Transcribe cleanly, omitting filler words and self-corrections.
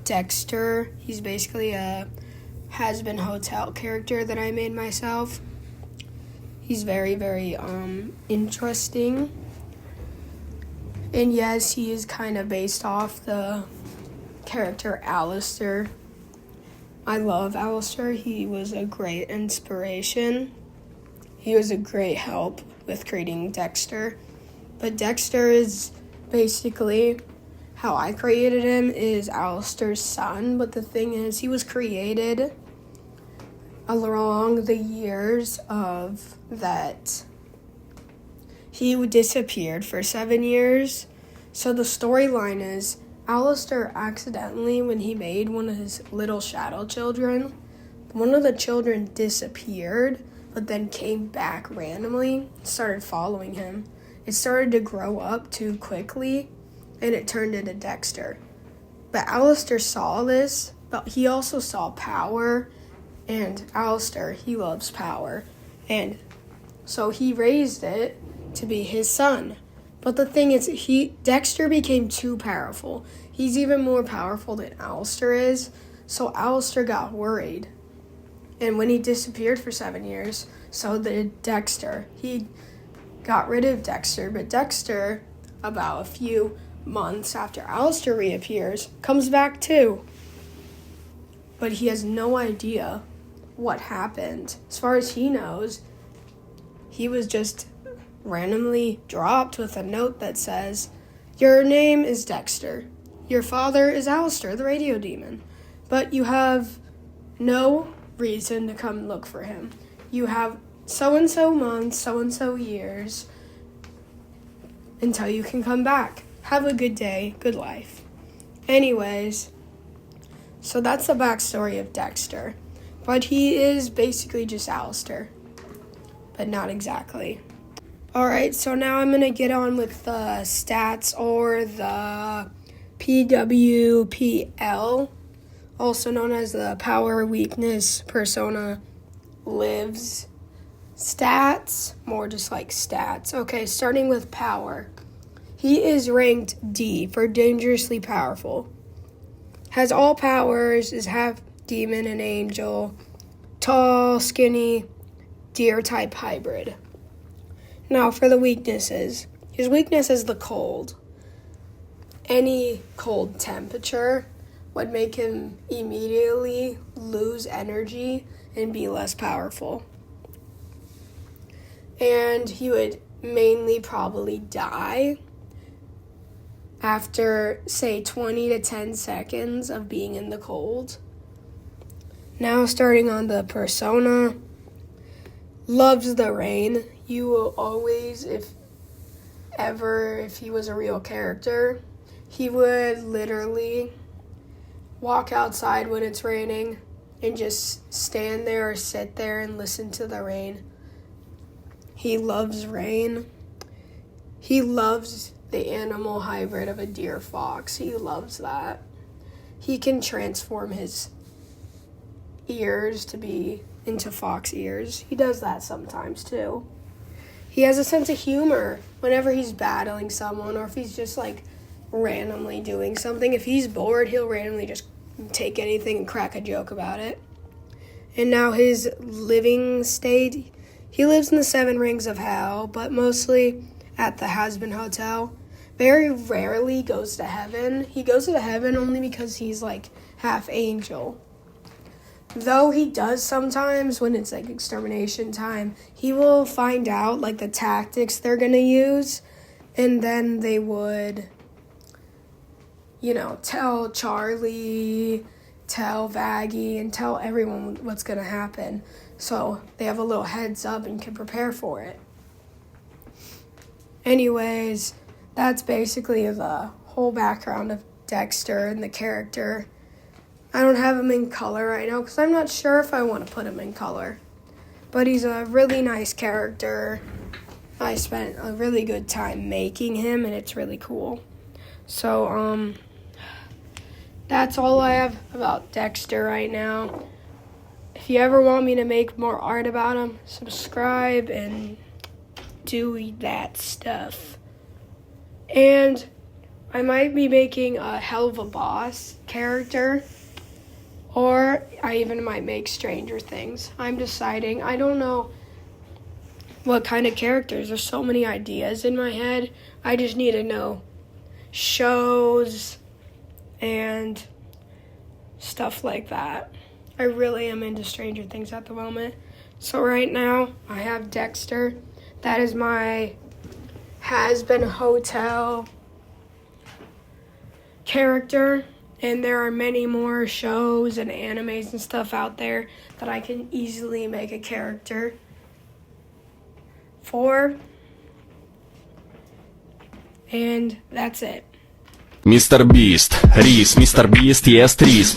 Dexter. He's basically a has-been hotel character that I made myself. He's very, very interesting. And yes, he is kind of based off the character Alistair. I love Alistair. He was a great inspiration. He was a great help with creating Dexter. But Dexter is basically, how I created him is Alistair's son. But the thing is, he was created along the years of that he disappeared for 7 years. So the storyline is Alistair accidentally, when he made one of his little shadow children, one of the children disappeared, but then came back randomly, started following him. It started to grow up too quickly, and it turned into Dexter. But Alistair saw this, but he also saw power, and Alistair, he loves power. And so he raised it to be his son. But the thing is, Dexter became too powerful. He's even more powerful than Alistair is, so Alistair got worried. And when he disappeared for 7 years, so did Dexter. He got rid of Dexter, but Dexter, about a few months after Alistair reappears, comes back too. But he has no idea what happened. As far as he knows, he was just randomly dropped with a note that says, "Your name is Dexter. Your father is Alistair, the radio demon. But you have no reason to come look for him. You have so-and-so months, so-and-so years, until you can come back. Have a good day, good life." Anyways, so that's the backstory of Dexter. But he is basically just Alistair, but not exactly. Alright, so now I'm going to get on with the stats, or the PWPL, also known as the Power, Weakness, Persona, Lives stats, more just like stats. Okay, starting with power. He is ranked D for dangerously powerful. Has all powers, is half demon and angel, tall, skinny, deer-type hybrid. Now for the weaknesses. His weakness is the cold. Any cold temperature would make him immediately lose energy and be less powerful. And he would mainly probably die after, say, 20 to 10 seconds of being in the cold. Now starting on the persona. Loves the rain. You will always, if he was a real character, he would literally walk outside when it's raining and just stand there or sit there and listen to the rain. He loves rain. He loves the animal hybrid of a deer fox. He loves that. He can transform his ears to be into fox ears. He does that sometimes too. He has a sense of humor whenever he's battling someone, or if he's just like randomly doing something. If he's bored, he'll randomly just take anything and crack a joke about it. And now his living state, he lives in the 7 rings of hell, but mostly at the Has-Been Hotel. Very rarely goes to heaven. He goes to heaven only because he's like half angel. Though he does sometimes, when it's like extermination time, he will find out like the tactics they're going to use, and then they would, tell Charlie, tell Vaggie, and tell everyone what's going to happen. So they have a little heads up and can prepare for it. Anyways, that's basically the whole background of Dexter and the character. I don't have him in color right now because I'm not sure if I want to put him in color. But he's a really nice character. I spent a really good time making him, and it's really cool. So, that's all I have about Dexter right now. If you ever want me to make more art about him, subscribe and do that stuff. And I might be making a Hell of a Boss character, or I even might make Stranger Things. I'm deciding. I don't know what kind of characters. There's so many ideas in my head. I just need to know shows and stuff like that. I really am into Stranger Things at the moment. So right now, I have Dexter. That is my Has-Been Hotel character. And there are many more shows and animes and stuff out there that I can easily make a character for. And that's it. Mr. Beast, Reese, Mr. Beast, yes, Reese.